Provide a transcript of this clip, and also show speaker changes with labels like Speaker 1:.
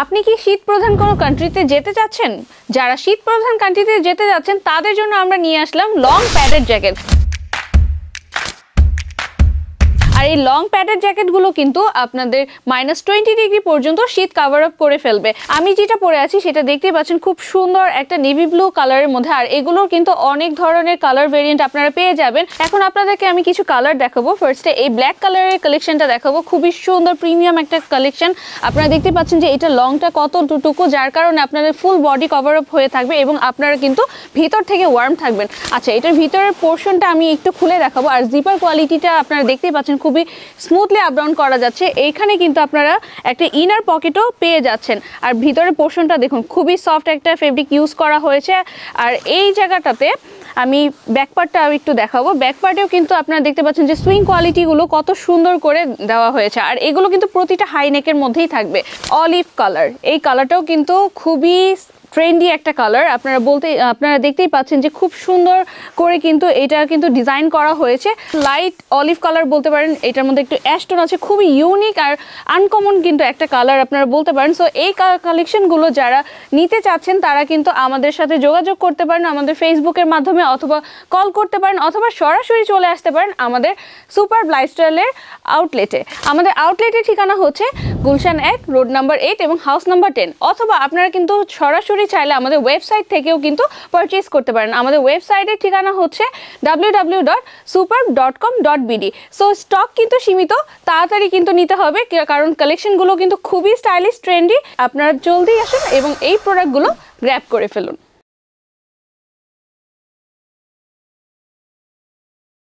Speaker 1: আপনি কি শীত প্রধান কোনো কান্ট্রিতে যেতে চাচ্ছেন? যারা শীত প্রধান কান্ট্রিতে যেতে যাচ্ছেন তাদের জন্য আমরা নিয়ে আসলাম লং প্যাডেড জ্যাকেট। আর এই লং প্যাডেড জ্যাকেটগুলো কিন্তু আপনাদের -20 ডিগ্রি পর্যন্ত শীত কভার আপ করে ফেলবে। আমি যেটা পরে আছি সেটা দেখতেই পাচ্ছেন, খুব সুন্দর একটা নেভি ব্লু কালারের মধ্যে। আর এগুলোর কিন্তু অনেক ধরনের কালার ভেরিয়েন্ট আপনারা পেয়ে যাবেন। এখন আপনাদেরকে আমি কিছু কালার দেখাবো। ফার্স্টে এই ব্ল্যাক কালারের কালেকশনটা দেখাবো, খুবই সুন্দর প্রিমিয়াম একটা কালেকশন। আপনারা দেখতে পাচ্ছেন যে এটা লংটা কতটুকু, যার কারণে আপনাদের ফুল বডি কভার আপ হয়ে থাকবে এবং আপনারা কিন্তু ভিতর থেকে ওয়ার্ম থাকবেন। আচ্ছা, এটার ভিতরের পোর্শনটা আমি একটু খুলে দেখাবো। আর জিপার কোয়ালিটিটা আপনারা দেখতেই পাচ্ছেন, খুবই স্মুথলি আপ ডাউন করা যাচ্ছে। এইখানে কিন্তু আপনারা একটা ইনার পকেটও পেয়ে যাচ্ছেন। আর ভিতরের পোর্শনটা দেখুন, খুবই সফট একটা ফেব্রিক ইউজ করা হয়েছে। আর এই জায়গাটাতে আমি ব্যাকপার্টটা একটু দেখাবো। ব্যাকপার্টেও কিন্তু আপনারা দেখতে পাচ্ছেন যে সুইং কোয়ালিটিগুলো কত সুন্দর করে দেওয়া হয়েছে। আর এগুলো কিন্তু প্রতিটা হাই নেকের মধ্যেই থাকবে। অলিভ কালার, এই কালারটাও কিন্তু খুবই ট্রেন্ডি একটা কালার। আপনারা দেখতেই পাচ্ছেন যে খুব সুন্দর করে কিন্তু এটা কিন্তু ডিজাইন করা হয়েছে। লাইট অলিভ কালার বলতে পারেন, এটার মধ্যে একটু অ্যাশটোন আছে, খুবই ইউনিক আর আনকমন কিন্তু একটা কালার আপনারা বলতে পারেন। সো এই কালেকশনগুলো যারা নিতে চাচ্ছেন তারা কিন্তু আমাদের সাথে যোগাযোগ করতে পারেন, আমাদের ফেসবুকের মাধ্যমে, অথবা কল করতে পারেন, অথবা সরাসরি চলে আসতে পারেন আমাদের সুপার লাইফস্টাইলের আউটলেটে। আমাদের আউটলেটের ঠিকানা হচ্ছে গুলশান 1, রোড নাম্বার 8 এবং হাউস নাম্বার 10। অথবা আপনারা কিন্তু সরাসরি চাইলে আমাদের ওয়েবসাইট থেকেও কিন্তু পারচেজ করতে পারেন। আমাদের ওয়েবসাইটের ঠিকানা হচ্ছে www.superb.com.bd। সো স্টক কিন্তু সীমিত, তাড়াতাড়ি কিন্তু নিতে হবে, কারণ কালেকশনগুলো কিন্তু খুবই স্টাইলিশ, ট্রেন্ডি। আপনারা জলদি আসুন এবং এই প্রোডাক্টগুলো গ্র্যাব করে ফেলুন।